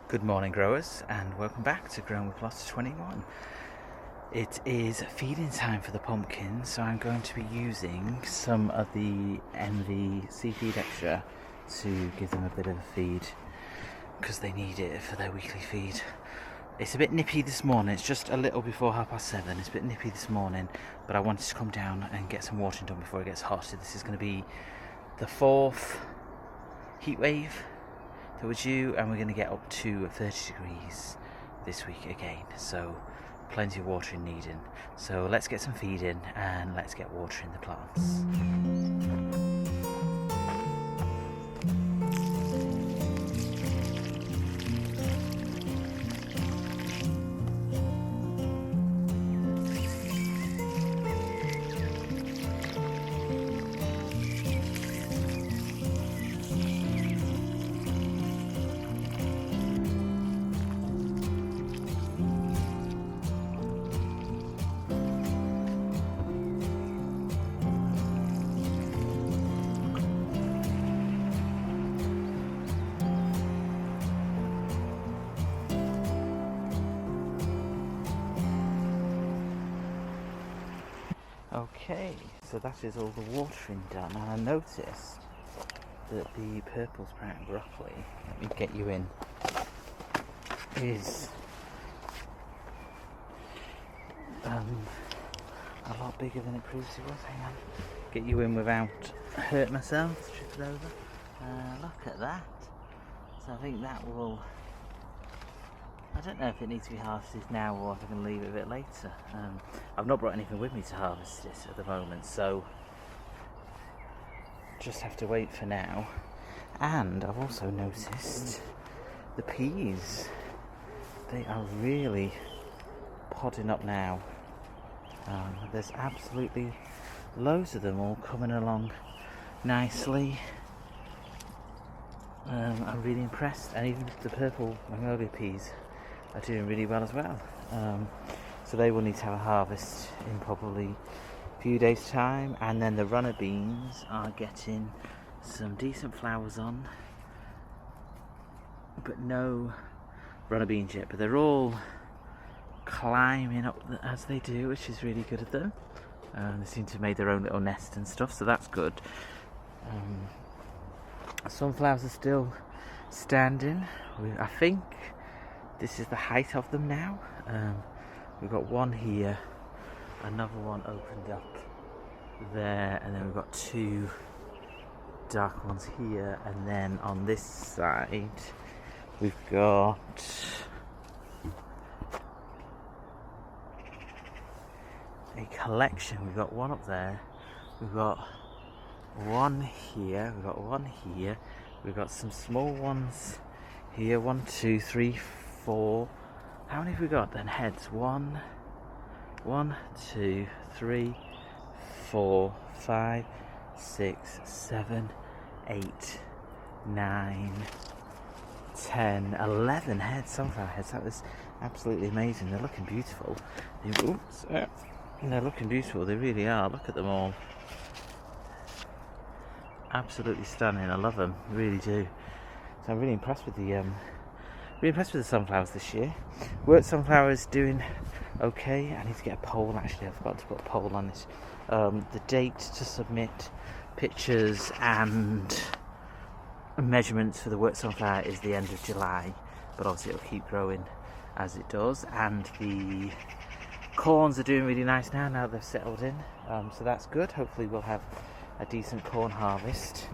Good morning, growers, and welcome back to Growing with Plus 21. It is feeding time for the pumpkins, so I'm going to be using some of the Envy Sea Feed Extra to give them a bit of a feed because they need it for their weekly feed. It's a bit nippy this morning. It's just a little before 7:30. It's a bit nippy this morning, but I wanted to come down and get some watering done before it gets hot. So this is going to be the fourth Heatwave that we're due, and we're going to get up to 30 degrees this week again, so plenty of watering needed. So let's get some feed in and let's get watering the plants. Okay, so that is all the watering done, and I noticed that the purple sprout broccoli, let me get you in, is a lot bigger than it previously was. Hang on, get you in without hurt myself, trip it over. Look at that. So I think that will, I don't know if it needs to be harvested now or if I can leave it a bit later. I've not brought anything with me to harvest it at the moment, so just have to wait for now. And I've also noticed the peas. They are really podding up now. There's absolutely loads of them all coming along nicely. I'm really impressed, and even the purple magnolia peas are doing really well as well. So they will need to have a harvest in probably a few days' time, and then the runner beans are getting some decent flowers on, but no runner beans yet, but they're all climbing up as they do, which is really good of them. They seem to have made their own little nest and stuff, so that's good. Sunflowers are still standing. I think this is the height of them now. We've got one here, another one opened up there, and then we've got two dark ones here, and then on this side we've got a collection. We've got one up there, we've got one here, we've got one here, we've got some small ones here, 1, 2, 3, 4. How many have we got then? Heads. 1, 2, 3, 4, 5, 6, 7, 8, 9, 10, 11 heads, sunflower heads. That was absolutely amazing. They're looking beautiful. They're looking beautiful. They really are. Look at them all. Absolutely stunning. I love them. I really do. So I'm really impressed with the sunflowers this year. Worked sunflowers doing okay. I need to get a poll. Actually, I forgot to put a poll on this. The date to submit pictures and measurements for the worked sunflower is the end of July, but obviously it'll keep growing as it does. And the corns are doing really nice now they've settled in, so that's good. Hopefully we'll have a decent corn harvest.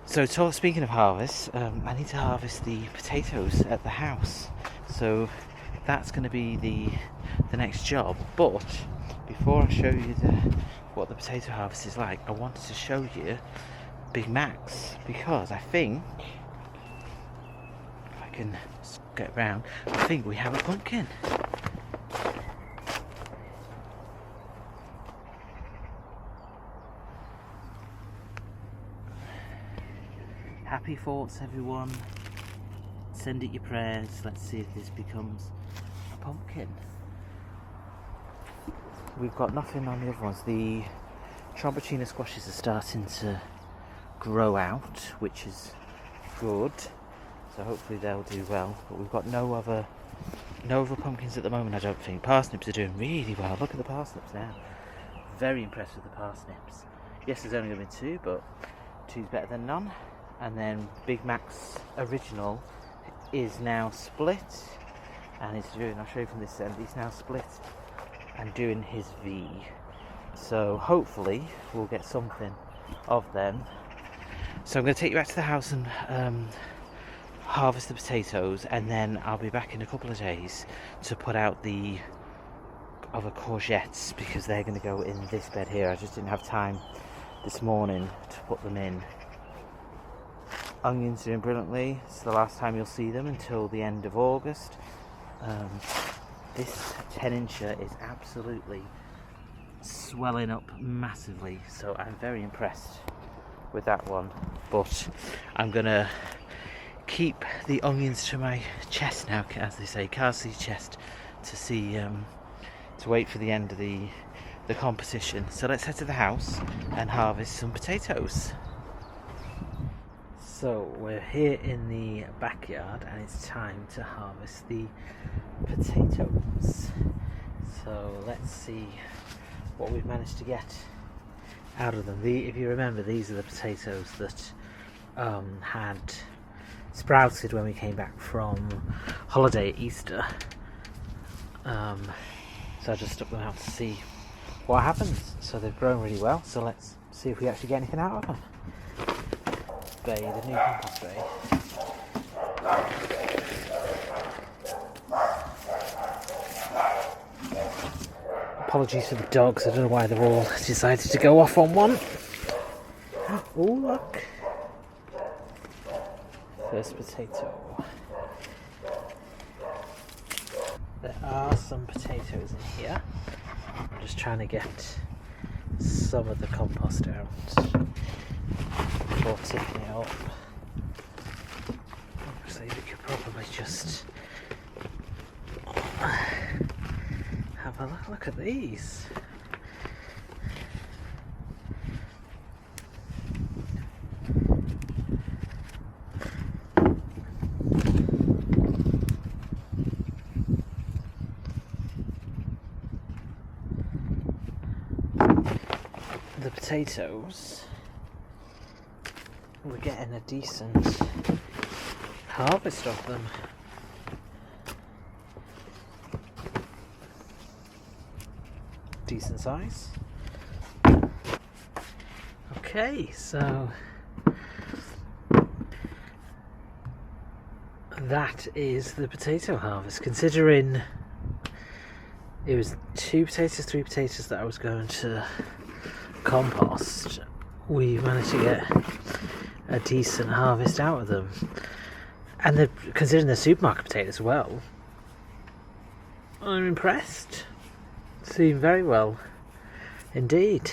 So speaking of harvest, I need to harvest the potatoes at the house, so that's going to be the next job. But before I show you what the potato harvest is like, I wanted to show you Big Mac's, because I think, if I can get round, I think we have a pumpkin. Happy thoughts, everyone. Send it your prayers. Let's see if this becomes a pumpkin. We've got nothing on the other ones. The Tromboncino squashes are starting to grow out, which is good. so hopefully they'll do well. But we've got no other pumpkins at the moment, I don't think. Parsnips are doing really well. Look at the parsnips now. Very impressed with the parsnips. Yes, there's only been 2, but 2's better than none. And then Big Mac's original is now split, and he's doing, I'll show you from this end, he's now split and doing his V. So hopefully we'll get something of them. So I'm going to take you back to the house and harvest the potatoes, and then I'll be back in a couple of days to put out the other courgettes, because they're going to go in this bed here. I just didn't have time this morning to put them in. Onions doing brilliantly. It's the last time you'll see them until the end of August. This 10-incher is absolutely swelling up massively, so I'm very impressed with that one. But I'm gonna keep the onions to my chest now, as they say, car seat chest, to see to wait for the end of the composition. So let's head to the house and harvest some potatoes. So we're here in the backyard and it's time to harvest the potatoes. So let's see what we've managed to get out of them. If you remember, these are the potatoes that had sprouted when we came back from holiday at Easter. So I just stuck them out to see what happens. So they've grown really well, so let's see if we actually get anything out of them. The new compost bay. Apologies for the dogs, I don't know why they've all decided to go off on one. Oh look, first potato. There are some potatoes in here. I'm just trying to get some of the compost out before tipping it up. Actually, we could probably just have a look at these. The potatoes, we're getting a decent harvest of them. Decent size. Okay, so that is the potato harvest. Considering it was 2 potatoes, 3 potatoes that I was going to compost, we managed to get a decent harvest out of them. And considering they're supermarket potatoes as well, I'm impressed. Seem very well indeed.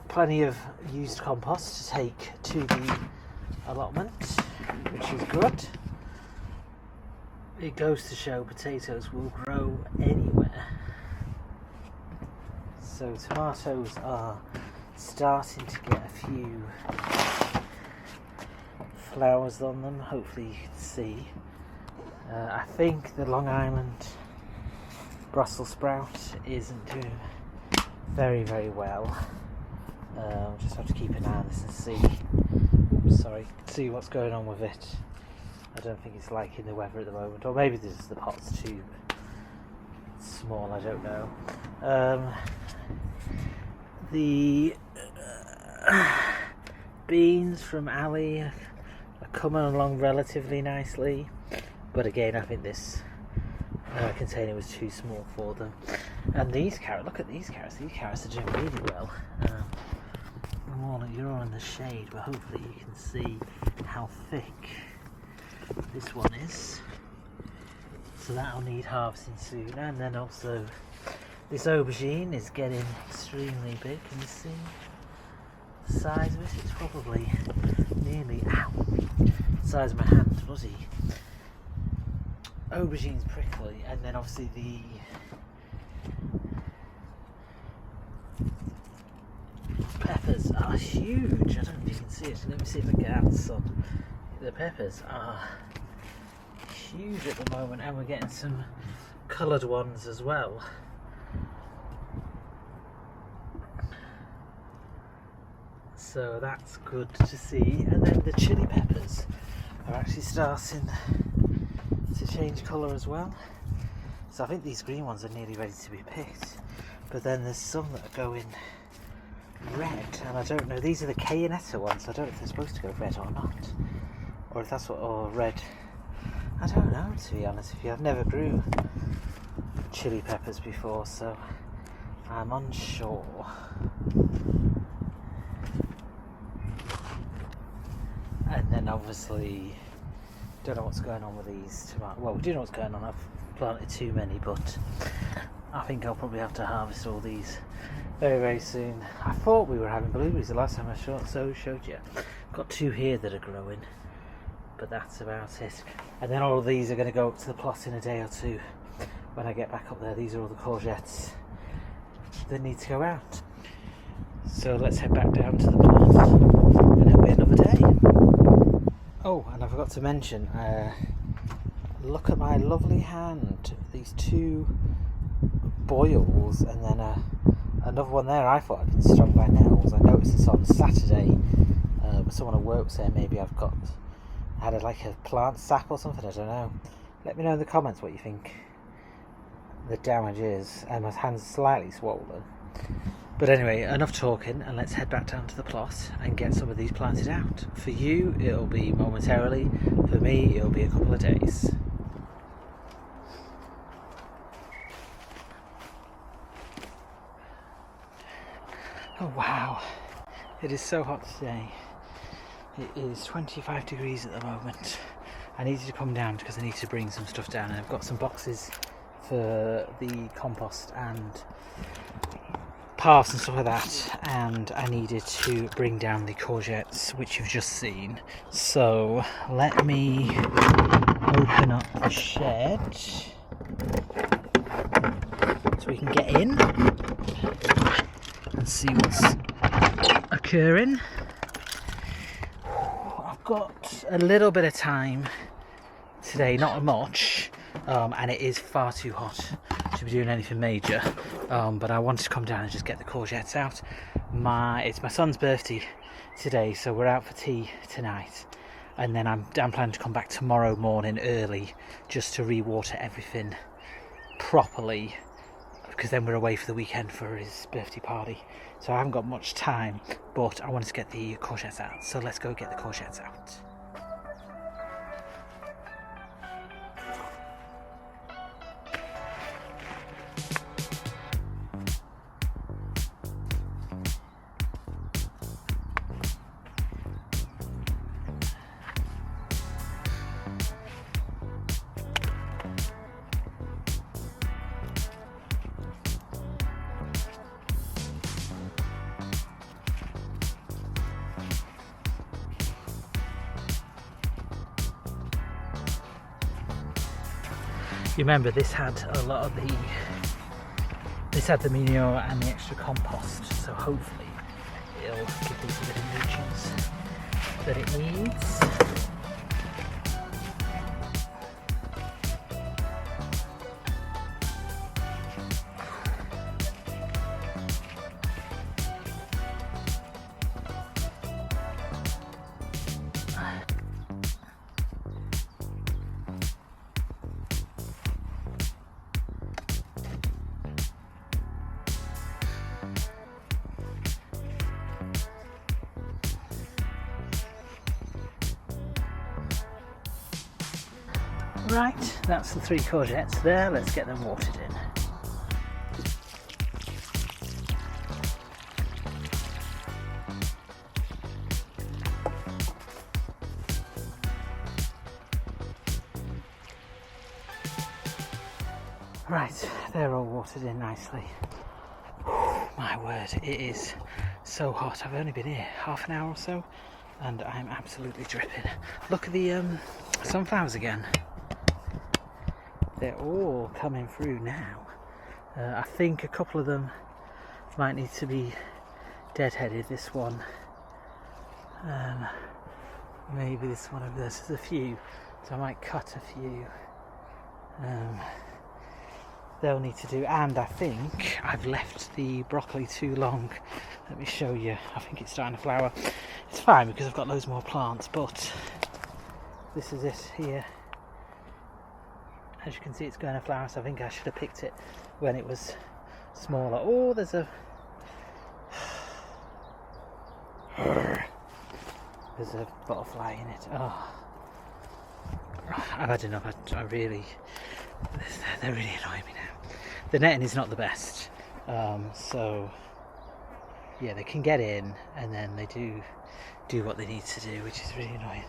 Plenty of used compost to take to the allotment, which is good. It goes to show potatoes will grow anywhere. So tomatoes are starting to get a few flowers on them, hopefully you can see. I think the Long Island Brussels sprout isn't doing very, very well. We'll just have to keep an eye on this and see what's going on with it. I don't think it's liking the weather at the moment, or maybe this is the pot's too small, I don't know. The beans from Ali are coming along relatively nicely, but again I think this container was too small for them. And these carrots, look at these carrots are doing really well. You're all in the shade, but hopefully you can see how thick this one is. So that'll need harvesting soon. And then also this aubergine is getting extremely big. Can you see the size of it? It's probably nearly the size of my hand, bloody. Aubergine's prickly, and then obviously the peppers are huge. I don't know if you can see it. Let me see if I can get out the sun. the peppers are huge at the moment, and we're getting some coloured ones as well. So that's good to see. And then the chili peppers are actually starting to change colour as well. So I think these green ones are nearly ready to be picked, but then there's some that are going red, and I don't know, these are the Cayennetta ones, so I don't know if they're supposed to go red or not, or if that's what, or red, I don't know, to be honest with you. I've never grew chili peppers before, so I'm unsure. And then obviously don't know what's going on with these tomatoes. Well, we do know what's going on. I've planted too many, but I think I'll probably have to harvest all these very, very soon. I thought we were having blueberries the last time I showed you. I've got 2 here that are growing, but that's about it. And then all of these are going to go up to the plot in a day or two when I get back up there. These are all the courgettes that need to go out. So let's head back down to the plot, and it'll be another day. Oh, and I forgot to mention, look at my lovely hand. These 2 boils, and then another one there. I thought I'd been stung by nettles. I noticed this on Saturday, but someone at work was saying maybe I had like a plant sap or something, I don't know. Let me know in the comments what you think the damage is. And my hand's slightly swollen. But anyway, enough talking, and let's head back down to the plot and get some of these planted out. For you, it'll be momentarily. For me, it'll be a couple of days. Oh wow, it is so hot today. It is 25 degrees at the moment. I needed to come down because I need to bring some stuff down, and I've got some boxes for the compost and paths and stuff like that, and I needed to bring down the courgettes, which you've just seen. So let me open up the shed so we can get in and see what's occurring. I've got a little bit of time today, not much, and it is far too hot to be doing anything major, but I wanted to come down and just get the courgettes out. It's my son's birthday today, so we're out for tea tonight, and then I'm planning to come back tomorrow morning early just to re-water everything properly, because then we're away for the weekend for his birthday party. So I haven't got much time, but I wanted to get the courgettes out, so let's go get the courgettes out. You remember this had a lot of the manure and the extra compost, so hopefully it'll give these a bit of nutrients that it needs. Right, that's the 3 courgettes there. Let's get them watered in. Right, they're all watered in nicely. My word, it is so hot. I've only been here half an hour or so, and I'm absolutely dripping. Look at the sunflowers again. They're all coming through now. I think a couple of them might need to be deadheaded. This one maybe this one over there. So there's a few, so I might cut a few. They'll need to do, and I think I've left the broccoli too long. Let me show you. I think it's starting to flower. It's fine because I've got loads more plants, but this is it here. As you can see, it's going to flower, so I think I should have picked it when it was smaller. Oh, there's a butterfly in it. Oh, I've had enough. I really, they're really annoying me now. The netting is not the best, so yeah, they can get in and then they do what they need to do, which is really annoying.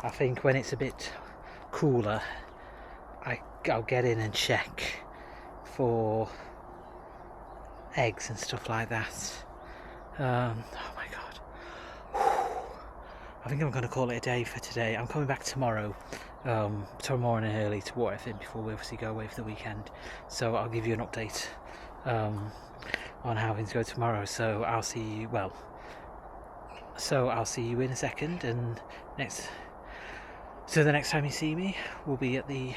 I think when it's a bit cooler, I'll get in and check for eggs and stuff like that. Oh my god, I think I'm going to call it a day for today. I'm coming back tomorrow morning early to water everything before we obviously go away for the weekend, so I'll give you an update on how things go tomorrow. So I'll see you, I'll see you in a second, and the next time you see me will be at the,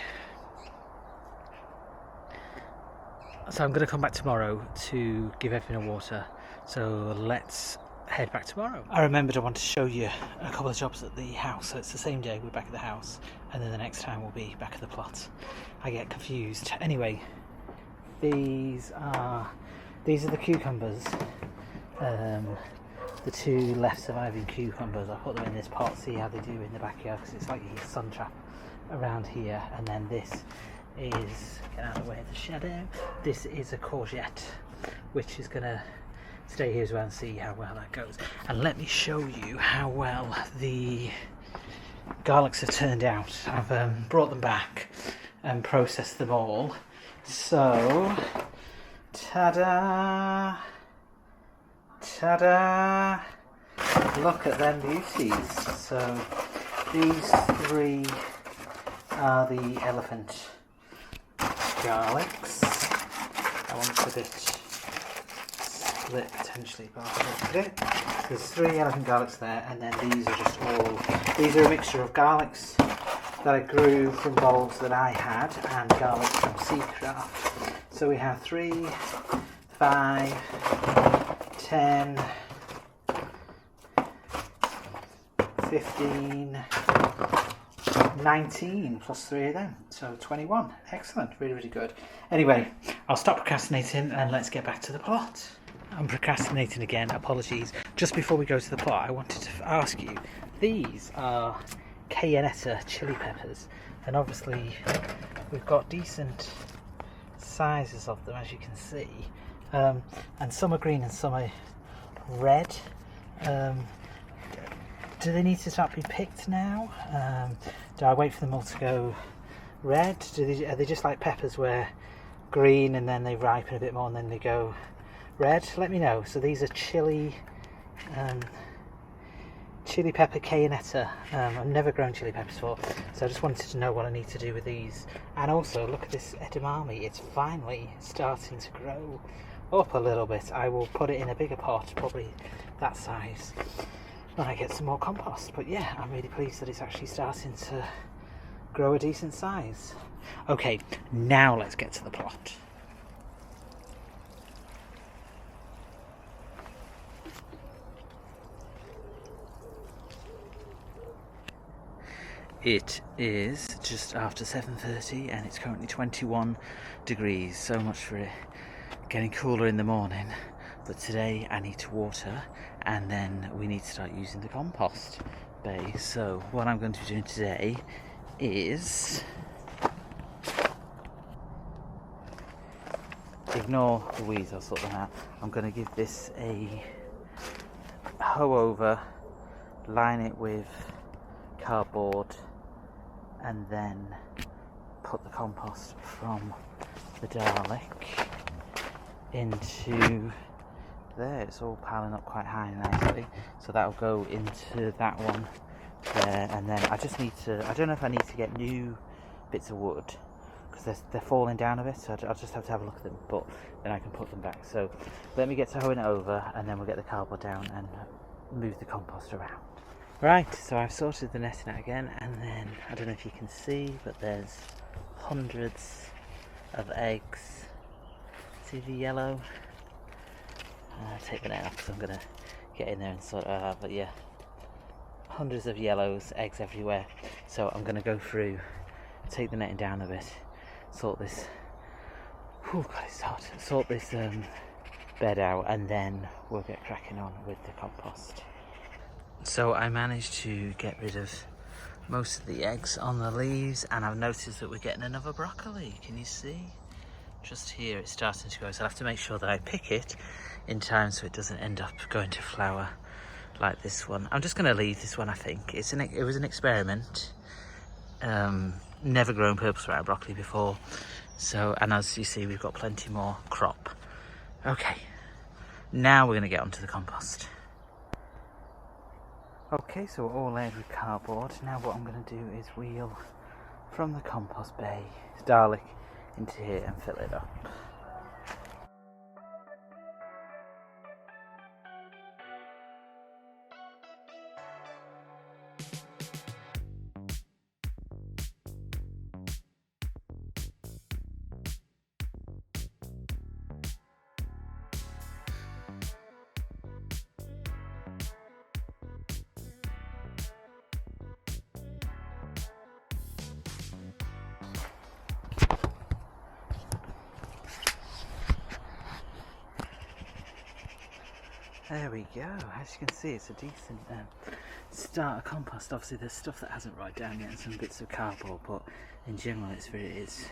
so I'm going to come back tomorrow to give everything a water, so let's head back tomorrow. I remembered I want to show you a couple of jobs at the house, so it's the same day we're back at the house, and then the next time we'll be back at the plot. I get confused. Anyway, these are the cucumbers, the two left surviving cucumbers. I put them in this pot, see how they do in the backyard, because it's like a sun trap around here. And then this is, get out of the way of the shadow, this is a courgette, which is gonna stay here as well and see how well that goes. And let me show you how well the garlics have turned out. I've brought them back and processed them all. So, ta-da! Ta-da! Look at them beauties. So, these three are the elephant garlics. I want a bit split potentially, but I'll look at it. There's three elephant garlics there, and then these are just these are a mixture of garlics that I grew from bulbs that I had and garlic from Seacraft. So we have 3, 5, 10, 15, 19 plus 3 of them, so 21. Excellent, really, really good. Anyway, I'll stop procrastinating and let's get back to the plot. I'm procrastinating again, apologies. Just before we go to the plot, I wanted to ask you, these are cayennetta chili peppers, and obviously we've got decent sizes of them, as you can see, and some are green and some are red. Do they need to start being picked now? Do I wait for them all to go red? Are they just like peppers where green and then they ripen a bit more and then they go red? Let me know. So these are chili pepper cayennetta. I've never grown chili peppers before, so I just wanted to know what I need to do with these. And also look at this edamame, it's finally starting to grow up a little bit. I will put it in a bigger pot, probably that size, when I get some more compost. But yeah, I'm really pleased that it's actually starting to grow a decent size. Okay, now let's get to the plot. It is just after 7:30 and it's currently 21 degrees. So much for it getting cooler in the morning. But today I need to water, and then we need to start using the compost bay. So what I'm going to be doing today is, ignore the weeds, I'll sort them out. I'm going to give this a hoe over, line it with cardboard, and then put the compost from the garlic into there. It's all piling up quite high nicely, so that'll go into that one there. And then I just need to, I don't know if I need to get new bits of wood because they're falling down a bit, so I'll just have to have a look at them, but then I can put them back. So let me get to hoeing it over, and then we'll get the cardboard down and move the compost around. Right, so I've sorted the netting out again, and then I don't know if you can see, but there's hundreds of eggs. See the yellow? I'll take the net off because I'm going to get in there and sort it out, but yeah, hundreds of yellows, eggs everywhere. So I'm going to go through, take the netting down a bit, sort this, oh god it's hot, sort this bed out, and then we'll get cracking on with the compost. So I managed to get rid of most of the eggs on the leaves, and I've noticed that we're getting another broccoli. Can you see? Just here it's starting to grow, so I'll have to make sure that I pick it in time so it doesn't end up going to flower like this one. I'm just going to leave this one, I think. It was an experiment. Never grown purple sprout broccoli before. So, and as you see, we've got plenty more crop. Okay, now we're going to get onto the compost. Okay, so we're all layered with cardboard. Now what I'm going to do is wheel from the compost bay, garlic, into here and fill it up. There we go. As you can see, it's a decent starter compost. Obviously there's stuff that hasn't rotted down yet and some bits of cardboard, but in general it's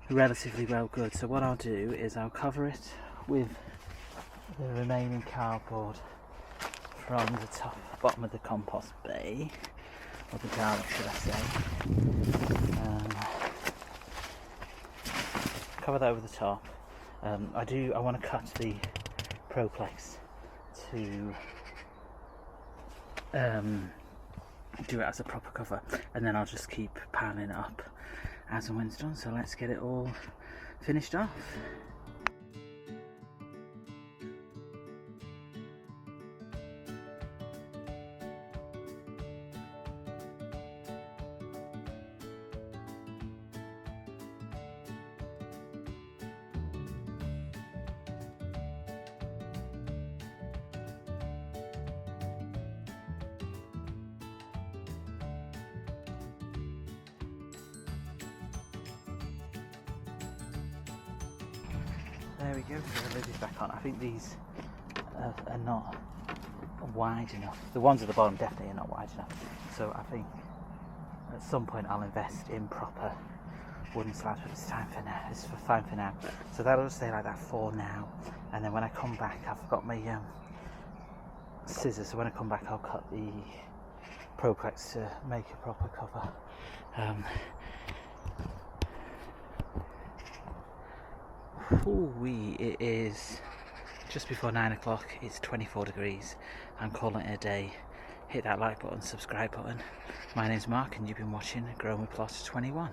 relatively well good. So what I'll do is I'll cover it with the remaining cardboard from the bottom of the compost bay, or the garlic should I say. Cover that over the top. I want to cut the Proplex to do it as a proper cover, and then I'll just keep piling it up as and when it's done. So let's get it all finished off. There we go, so the lid is back on. I think these are not wide enough. The ones at the bottom definitely are not wide enough. So I think at some point I'll invest in proper wooden slabs, but it's time for now. It's fine for now. So that'll stay like that for now. And then when I come back, I've got my scissors. So when I come back, I'll cut the Proplex to make a proper cover. It is just before 9 o'clock, it's 24 degrees. I'm calling it a day. Hit that like button, subscribe button. My name's Mark and you've been watching Growing with Plot 21.